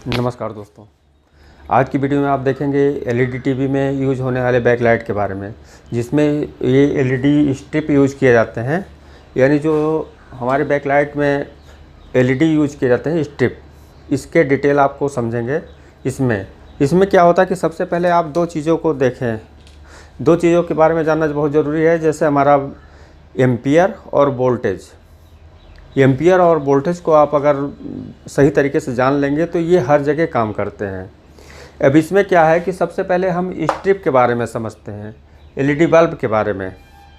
नमस्कार दोस्तों, आज की वीडियो में आप देखेंगे एलईडी टीवी में यूज होने वाले बैकलाइट के बारे में, जिसमें ये एलईडी स्ट्रिप यूज किए जाते हैं। यानी जो हमारे बैकलाइट में एलईडी यूज किए जाते हैं स्ट्रिप, इसके डिटेल आपको समझेंगे। इसमें क्या होता है कि सबसे पहले आप दो चीज़ों को देखें, दो चीज़ों के बारे में जानना बहुत ज़रूरी है। जैसे हमारा एम्पियर और वोल्टेज, एम्पियर और वोल्टेज को आप अगर सही तरीके से जान लेंगे तो ये हर जगह काम करते हैं। अब इसमें क्या है कि सबसे पहले हम स्ट्रिप के बारे में समझते हैं, एलईडी बल्ब के बारे में,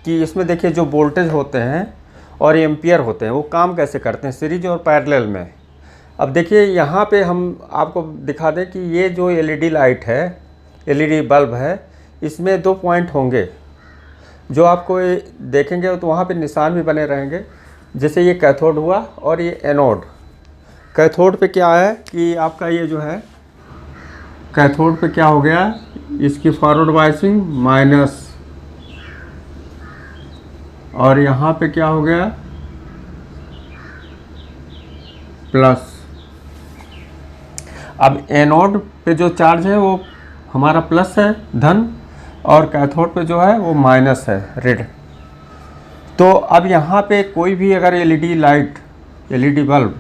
कि इसमें देखिए जो वोल्टेज होते हैं और एम्पियर होते हैं वो काम कैसे करते हैं सीरीज और पैरेलल में। अब देखिए यहाँ पे हम आपको दिखा दें कि ये जो एलईडी लाइट है, एलईडी बल्ब है, इसमें दो पॉइंट होंगे जो आपको देखेंगे तो वहाँ पे निशान भी बने रहेंगे। जैसे ये कैथोड हुआ और ये एनोड। कैथोड पे क्या है कि आपका ये जो है कैथोड पे क्या हो गया, इसकी फॉरवर्ड बायसिंग माइनस, और यहाँ पे क्या हो गया प्लस। अब एनोड पे जो चार्ज है वो हमारा प्लस है, धन, और कैथोड पे जो है वो माइनस है, रेड। तो अब यहाँ पे कोई भी अगर एलईडी लाइट, एलईडी बल्ब,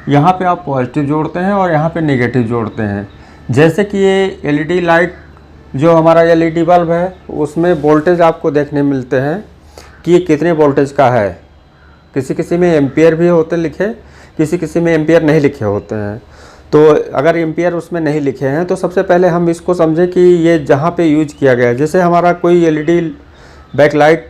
यहाँ पे आप पॉजिटिव जोड़ते हैं और यहाँ पे नेगेटिव जोड़ते हैं। जैसे कि ये एलईडी लाइट जो हमारा एलईडी बल्ब है उसमें वोल्टेज आपको देखने मिलते हैं कि ये कितने वोल्टेज का है। किसी किसी में एम्पियर भी होते लिखे, किसी किसी में एम्पियर नहीं लिखे होते हैं। तो अगर एम्पियर उसमें नहीं लिखे हैं तो सबसे पहले हम इसको समझें कि ये जहाँ पे यूज किया गया है। जैसे हमारा कोई एलईडी बैकलाइट,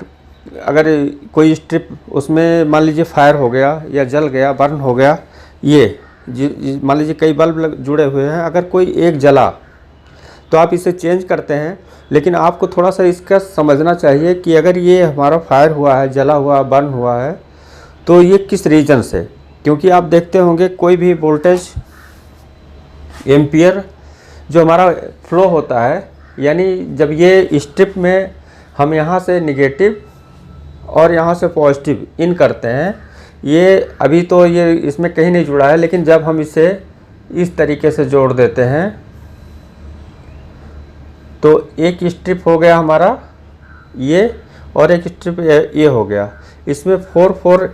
अगर कोई स्ट्रिप उसमें मान लीजिए फायर हो गया या जल गया, बर्न हो गया, ये मान लीजिए कई बल्ब जुड़े हुए हैं, अगर कोई एक जला तो आप इसे चेंज करते हैं। लेकिन आपको थोड़ा सा इसका समझना चाहिए कि अगर ये हमारा फायर हुआ है, जला हुआ, बर्न हुआ है, तो ये किस रीजन से। क्योंकि आप देखते होंगे कोई भी वोल्टेज, एम्पियर जो हमारा फ्लो होता है, यानी जब ये स्ट्रिप में हम यहाँ से निगेटिव और यहाँ से पॉजिटिव इन करते हैं, ये अभी तो ये इसमें कहीं नहीं जुड़ा है, लेकिन जब हम इसे इस तरीके से जोड़ देते हैं तो एक स्ट्रिप हो गया हमारा ये, और एक स्ट्रिप ये हो गया। इसमें 4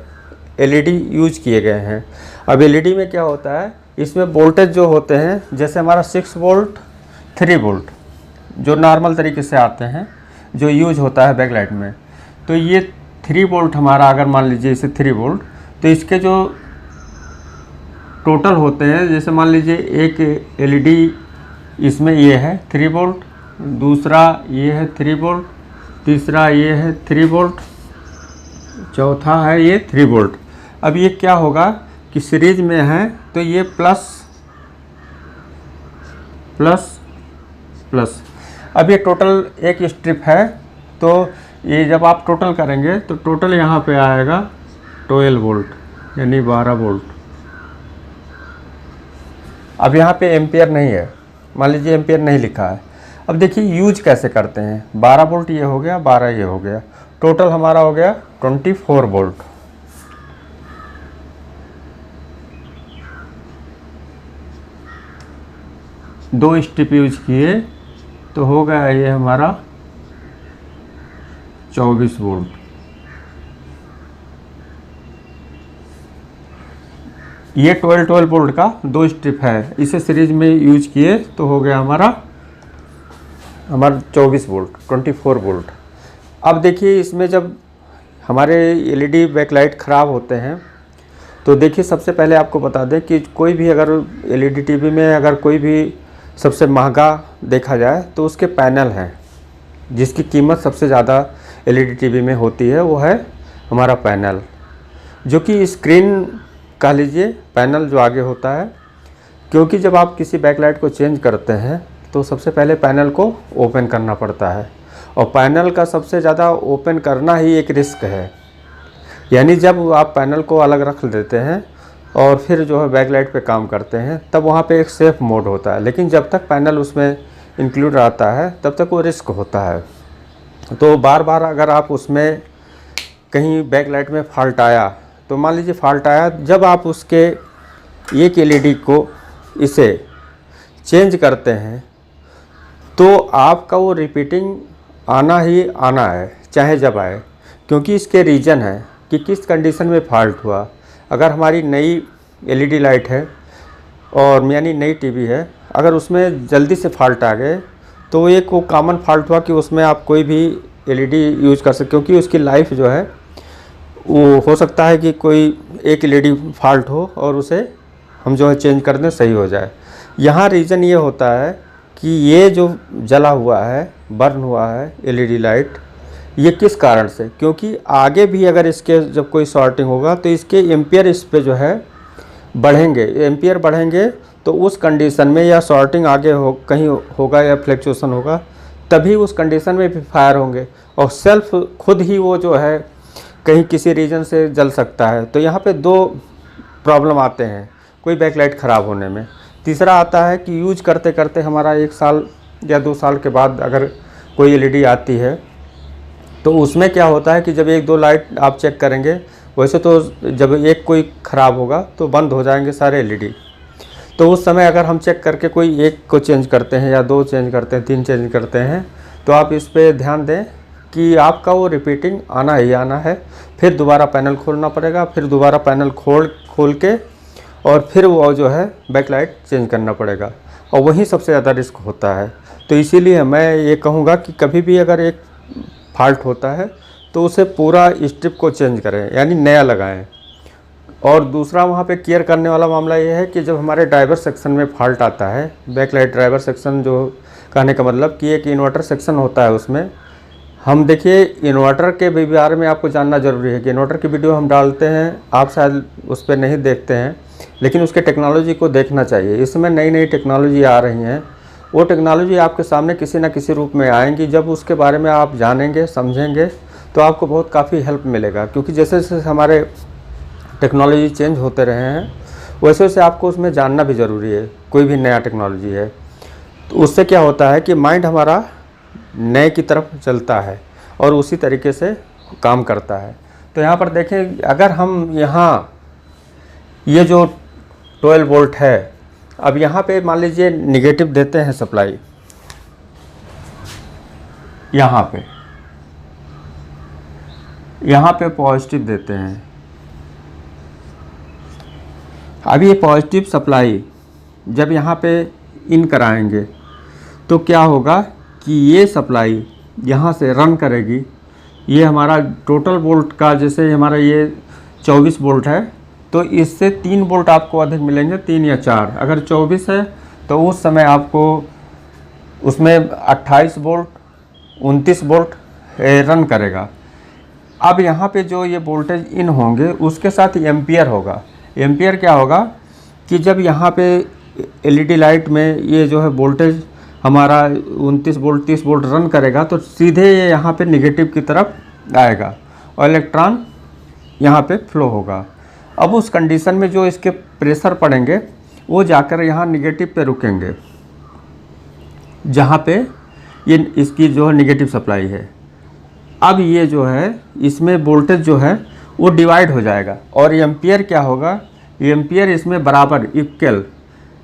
एलईडी यूज किए गए हैं। अब एलईडी में क्या होता है, इसमें वोल्टेज जो होते हैं, जैसे हमारा 6 वोल्ट, 3 वोल्ट जो नॉर्मल तरीके से आते हैं, जो यूज होता है बैकलाइट में, तो ये 3 वोल्ट हमारा, अगर मान लीजिए इसे 3 वोल्ट, तो इसके जो टोटल होते हैं, जैसे मान लीजिए एक एलईडी इसमें ये है 3 वोल्ट, दूसरा ये है 3 वोल्ट, तीसरा ये है 3 वोल्ट, चौथा है ये 3 वोल्ट। अब ये क्या होगा कि सीरीज में है तो ये प्लस प्लस प्लस। अब ये टोटल एक स्ट्रिप है, तो ये जब आप टोटल करेंगे तो टोटल यहाँ पे आएगा 12 वोल्ट, यानी 12 वोल्ट। अब यहाँ पे एम्पियर नहीं है, मान लीजिए एम्पियर नहीं लिखा है। अब देखिए यूज कैसे करते हैं, 12 वोल्ट ये हो गया, 12 ये हो गया, टोटल हमारा हो गया 24 वोल्ट। दो स्ट्रिप यूज किए तो हो गया ये हमारा 24 वोल्ट। ये 12 वोल्ट का दो स्ट्रिप है, इसे सीरीज में यूज किए तो हो गया हमारा 24 वोल्ट, 24 वोल्ट। अब देखिए इसमें जब हमारे एलईडी बैकलाइट ख़राब होते हैं तो देखिए सबसे पहले आपको बता दें कि कोई भी अगर एलईडी टीवी में अगर कोई भी सबसे महंगा देखा जाए तो उसके पैनल हैं, जिसकी कीमत सबसे ज़्यादा एलईडी टीवी में होती है, वो है हमारा पैनल, जो कि स्क्रीन कह लीजिए, पैनल जो आगे होता है। क्योंकि जब आप किसी बैकलाइट को चेंज करते हैं तो सबसे पहले पैनल को ओपन करना पड़ता है, और पैनल का सबसे ज़्यादा ओपन करना ही एक रिस्क है। यानी जब आप पैनल को अलग रख देते हैं और फिर जो है बैकलाइट पे काम करते हैं, तब वहाँ पे एक सेफ मोड होता है, लेकिन जब तक पैनल उसमें इंक्लूड रहता है तब तक वो रिस्क होता है। तो बार बार अगर आप उसमें कहीं बैकलाइट में फॉल्ट आया, तो मान लीजिए फॉल्ट आया, जब आप उसके एक एलईडी को इसे चेंज करते हैं तो आपका वो रिपीटिंग आना ही आना है, चाहे जब आए, क्योंकि इसके रीज़न है कि किस कंडीशन में फॉल्ट हुआ। अगर हमारी नई एलईडी लाइट है और यानी नई टीवी है, अगर उसमें जल्दी से फॉल्ट आ गए तो एक वो कॉमन फॉल्ट हुआ कि उसमें आप कोई भी एलईडी यूज़ कर सकते, क्योंकि उसकी लाइफ जो है वो हो सकता है कि कोई एक एलईडी फॉल्ट हो और उसे हम जो है चेंज कर दें, सही हो जाए। यहाँ रीज़न ये होता है कि ये जो जला हुआ है, बर्न हुआ है एलईडी लाइट, ये किस कारण से, क्योंकि आगे भी अगर इसके जब कोई शॉर्टिंग होगा तो इसके एम्पियर इस पे जो है बढ़ेंगे, एम्पियर बढ़ेंगे तो उस कंडीशन में या शॉर्टिंग आगे हो कहीं होगा या फ्लक्चुएशन होगा, तभी उस कंडीशन में भी फायर होंगे और सेल्फ खुद ही वो जो है कहीं किसी रीजन से जल सकता है। तो यहाँ पे दो प्रॉब्लम आते हैं कोई बैकलाइट ख़राब होने में। तीसरा आता है कि यूज करते करते हमारा 1 साल या 2 साल के बाद अगर कोई एलईडी आती है तो उसमें क्या होता है कि जब 1-2 लाइट आप चेक करेंगे, वैसे तो जब एक कोई ख़राब होगा तो बंद हो जाएंगे सारे एलईडी। तो उस समय अगर हम चेक करके कोई एक को चेंज करते हैं या 2 चेंज करते हैं, 3 चेंज करते हैं, तो आप इस पे ध्यान दें कि आपका वो रिपीटिंग आना ही आना है। फिर दोबारा पैनल खोलना पड़ेगा, फिर दोबारा पैनल खोल के और फिर वो जो है बैकलाइट चेंज करना पड़ेगा, और वहीं सबसे ज़्यादा रिस्क होता है। तो इसीलिए मैं ये कहूँगा कि कभी भी अगर एक फॉल्ट होता है तो उसे पूरा स्ट्रिप को चेंज करें, यानी नया लगाएं। और दूसरा वहाँ पे केयर करने वाला मामला ये है कि जब हमारे ड्राइवर सेक्शन में फॉल्ट आता है, बैकलाइट ड्राइवर सेक्शन, जो कहने का मतलब कि एक इन्वर्टर सेक्शन होता है, उसमें हम देखिए इन्वर्टर के भी बारे में आपको जानना ज़रूरी है कि इन्वर्टर की वीडियो हम डालते हैं, आप शायद उस पर नहीं देखते हैं, लेकिन उसके टेक्नोलॉजी को देखना चाहिए। इसमें नई नई टेक्नोलॉजी आ रही हैं, वो टेक्नोलॉजी आपके सामने किसी न किसी रूप में आएंगी। जब उसके बारे में आप जानेंगे, समझेंगे, तो आपको बहुत काफ़ी हेल्प मिलेगा, क्योंकि जैसे जैसे हमारे टेक्नोलॉजी चेंज होते रहे हैं वैसे वैसे आपको उसमें जानना भी ज़रूरी है। कोई भी नया टेक्नोलॉजी है तो उससे क्या होता है कि माइंड हमारा नए की तरफ चलता है और उसी तरीके से काम करता है। तो यहाँ पर देखें, अगर हम यहाँ ये जो 12 वोल्ट है, अब यहाँ पे मान लीजिए निगेटिव देते हैं सप्लाई, यहाँ पे पॉजिटिव देते हैं। अब ये पॉजिटिव सप्लाई जब यहाँ पे इन कराएंगे तो क्या होगा कि ये सप्लाई यहाँ से रन करेगी। ये हमारा टोटल वोल्ट का, जैसे हमारा ये 24 वोल्ट है, तो इससे 3 वोल्ट आपको अधिक मिलेंगे, 3 या 4। अगर 24 है तो उस समय आपको उसमें 28 वोल्ट, 29 वोल्ट रन करेगा। अब यहाँ पे जो ये वोल्टेज इन होंगे उसके साथ एम्पियर होगा। एम्पियर क्या होगा कि जब यहाँ पे एलईडी लाइट में ये जो है वोल्टेज हमारा 29 वोल्ट 30 वोल्ट रन करेगा तो सीधे ये यहाँ पे निगेटिव की तरफ आएगा और इलेक्ट्रॉन यहाँ पे फ्लो होगा। अब उस कंडीशन में जो इसके प्रेशर पड़ेंगे वो जाकर यहाँ निगेटिव पे रुकेंगे, जहाँ पे ये इसकी जो है निगेटिव सप्लाई है। अब ये जो है इसमें वोल्टेज जो है वो डिवाइड हो जाएगा और एम्पियर क्या होगा, एम्पियर इसमें बराबर इक्वल,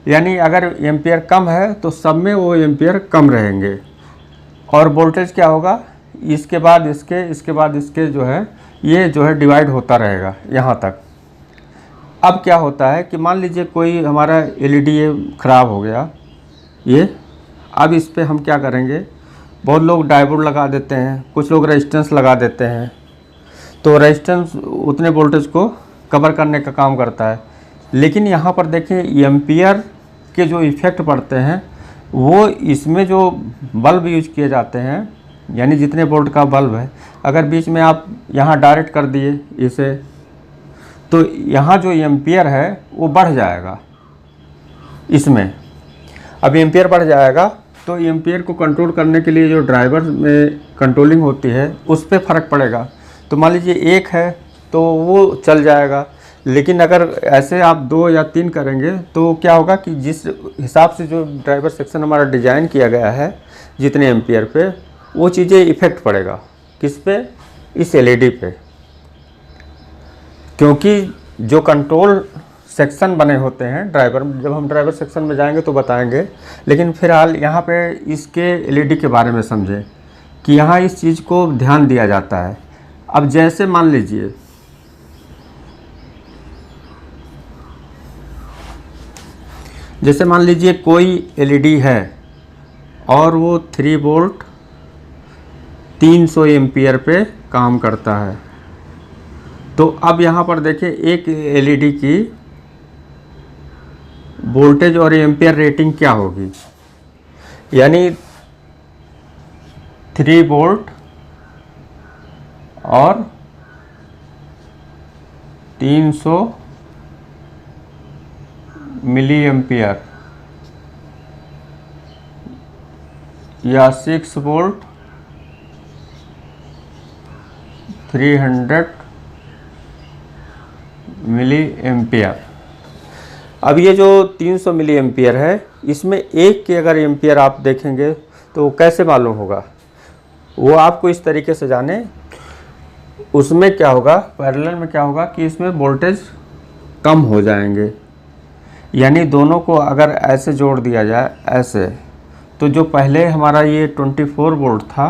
यानी अगर एम्पियर कम है तो सब में वो एम्पियर कम रहेंगे। और वोल्टेज क्या होगा, इसके बाद इसके बाद इसके जो है ये जो है डिवाइड होता रहेगा यहाँ तक। अब क्या होता है कि मान लीजिए कोई हमारा एलईडी ये ख़राब हो गया ये, अब इस पर हम क्या करेंगे, बहुत लोग डायोड लगा देते हैं, कुछ लोग रेजिस्टेंस लगा देते हैं। तो रेजिस्टेंस उतने वोल्टेज को कवर करने का काम करता है, लेकिन यहाँ पर देखें एम्पियर के जो इफ़ेक्ट पड़ते हैं वो इसमें जो बल्ब यूज किए जाते हैं, यानी जितने वोल्ट का बल्ब है, अगर बीच में आप यहाँ डायरेक्ट कर दिए इसे तो यहाँ जो एम्पियर है वो बढ़ जाएगा इसमें। अब एम्पियर बढ़ जाएगा तो एम्पियर को कंट्रोल करने के लिए जो ड्राइवर में कंट्रोलिंग होती है उस पर फ़र्क पड़ेगा। तो मान लीजिए 1 है तो वो चल जाएगा, लेकिन अगर ऐसे आप 2 या 3 करेंगे तो क्या होगा कि जिस हिसाब से जो ड्राइवर सेक्शन हमारा डिज़ाइन किया गया है जितने एम्पियर पे, वो चीज़ें इफ़ेक्ट पड़ेगा किस पे, इस एलईडी पे। क्योंकि जो कंट्रोल सेक्शन बने होते हैं ड्राइवर, जब हम ड्राइवर सेक्शन में जाएंगे तो बताएंगे। लेकिन फिलहाल यहाँ पे इसके एलईडी के बारे में समझें कि यहाँ इस चीज़ को ध्यान दिया जाता है। अब जैसे मान लीजिए कोई एलईडी है और वो 3 वोल्ट 300 एम्पियर पे काम करता है, तो अब यहाँ पर देखिए एक एलईडी की वोल्टेज और एम्पियर रेटिंग क्या होगी, यानी 3 वोल्ट और 300 मिली एम्पियर या 6 वोल्ट 300 मिली एम्पियर। अब ये जो 300 मिली एम्पियर है, इसमें एक के अगर एम्पियर आप देखेंगे तो कैसे मालूम होगा, वो आपको इस तरीके से जाने। उसमें क्या होगा, पैरेलल में क्या होगा कि इसमें वोल्टेज कम हो जाएंगे, यानी दोनों को अगर ऐसे जोड़ दिया जाए ऐसे, तो जो पहले हमारा ये 24 वोल्ट था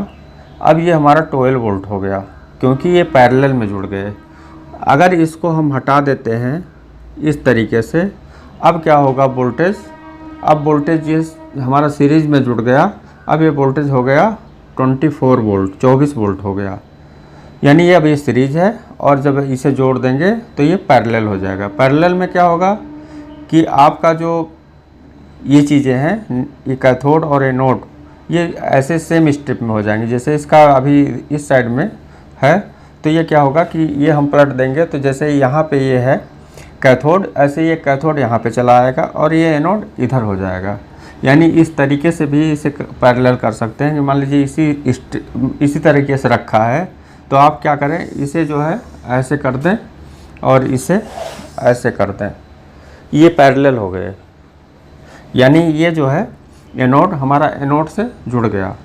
अब ये हमारा 12 वोल्ट हो गया, क्योंकि ये पैरेलल में जुड़ गए। अगर इसको हम हटा देते हैं इस तरीके से, अब क्या होगा वोल्टेज, अब वोल्टेज ये हमारा सीरीज में जुड़ गया, अब ये वोल्टेज हो गया 24 वोल्ट 24 वोल्ट हो गया, यानी ये अब ये सीरीज है और जब इसे जोड़ देंगे तो ये पैरेलल हो जाएगा। पैरेलल में क्या होगा कि आपका जो ये चीज़ें हैं, ये कैथोड और एनोड, ये ऐसे सेम स्ट्रिप में हो जाएंगे। जैसे इसका अभी इस साइड में है तो ये क्या होगा कि ये हम पलट देंगे तो जैसे यहाँ पे ये है कैथोड, ऐसे ये कैथोड यहाँ पे चला आएगा और ये एनोड इधर हो जाएगा। यानी इस तरीके से भी इसे पैरेलल कर सकते हैं कि मान लीजिए इसी तरीके से रखा है तो आप क्या करें, इसे जो है ऐसे कर दें और इसे ऐसे कर दें, ये पैरेलल हो गए, यानी ये जो है एनोड हमारा एनोड से जुड़ गया।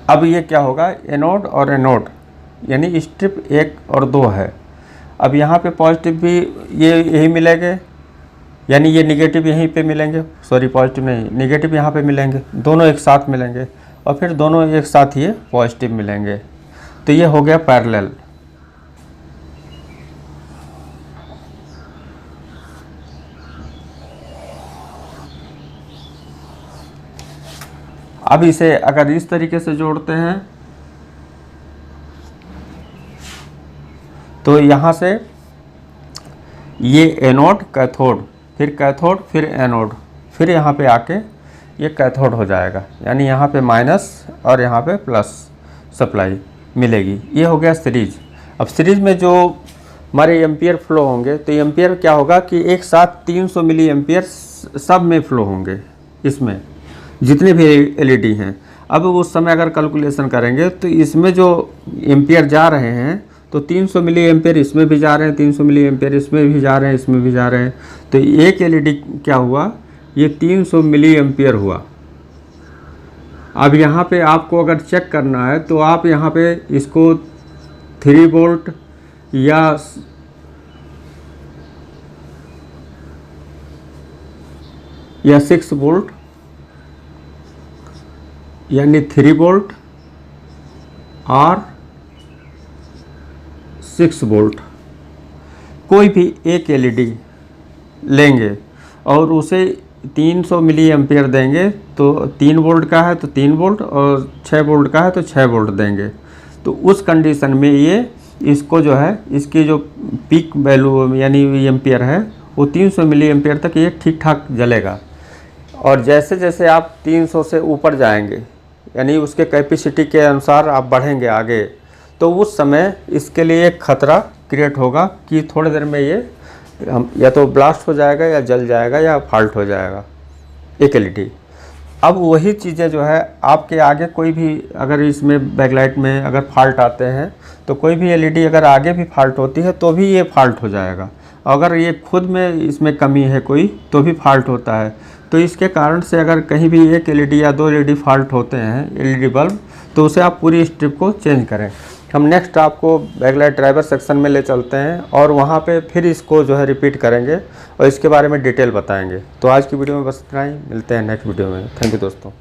अब ये क्या होगा, एनोड और एनोड यानी स्ट्रिप 1 और 2 है। अब यहाँ पे पॉजिटिव भी ये यही मिलेंगे, यानी ये निगेटिव यहीं पे मिलेंगे, सॉरी पॉजिटिव नहीं, निगेटिव यहाँ पे मिलेंगे, दोनों एक साथ मिलेंगे और फिर दोनों एक साथ ये पॉजिटिव मिलेंगे, तो ये हो गया पैरेलल। अब इसे अगर इस तरीके से जोड़ते हैं तो यहाँ से ये एनोड कैथोड, फिर कैथोड फिर एनोड, फिर यहाँ पे आके ये कैथोड हो जाएगा, यानी यहाँ पे माइनस और यहाँ पे प्लस सप्लाई मिलेगी। ये हो गया सीरीज। अब सीरीज में जो हमारे एम्पियर फ्लो होंगे तो एम्पियर क्या होगा कि एक साथ 300 मिली एम्पियर सब में फ्लो होंगे, इसमें जितने भी एलईडी हैं। अब उस समय अगर कैलकुलेशन करेंगे तो इसमें जो एम्पियर जा रहे हैं तो 300 मिली एम्पियर इसमें भी जा रहे हैं, 300 मिली एम्पियर इसमें भी जा रहे हैं, इसमें भी जा रहे हैं, तो एक एलईडी क्या हुआ, ये 300 मिली एम्पियर हुआ। अब यहाँ पे आपको अगर चेक करना है तो आप यहाँ पे इसको 3 वोल्ट या 6 वोल्ट यानी 3 वोल्ट और 6 वोल्ट कोई भी एक एलईडी लेंगे और उसे 300 मिली एम्पियर देंगे, तो 3 वोल्ट का है तो 3 वोल्ट और 6 वोल्ट का है तो 6 वोल्ट देंगे। तो उस कंडीशन में ये इसको जो है इसकी जो पीक वैल्यू यानी एम्पियर है वो 300 मिली एम्पियर तक ये ठीक ठाक जलेगा। और जैसे जैसे आप 300 से ऊपर जाएंगे यानी उसके कैपेसिटी के अनुसार आप बढ़ेंगे आगे, तो उस समय इसके लिए एक खतरा क्रिएट होगा कि थोड़ी देर में ये या तो ब्लास्ट हो जाएगा या जल जाएगा या फॉल्ट हो जाएगा एक एलईडी। अब वही चीज़ें जो है आपके आगे कोई भी अगर इसमें बैकलाइट में अगर फॉल्ट आते हैं तो कोई भी एलईडी अगर आगे भी फॉल्ट होती है तो भी ये फॉल्ट हो जाएगा। अगर ये खुद में इसमें कमी है कोई तो भी फॉल्ट होता है। तो इसके कारण से अगर कहीं भी एक एलईडी या 2 एलईडी फॉल्ट होते हैं एलईडी बल्ब, तो उसे आप पूरी स्ट्रिप को चेंज करें। हम नेक्स्ट आपको बैकलाइट ड्राइवर सेक्शन में ले चलते हैं और वहाँ पे फिर इसको जो है रिपीट करेंगे और इसके बारे में डिटेल बताएंगे। तो आज की वीडियो में बस इतना ही, मिलते हैं नेक्स्ट वीडियो में। थैंक यू दोस्तों।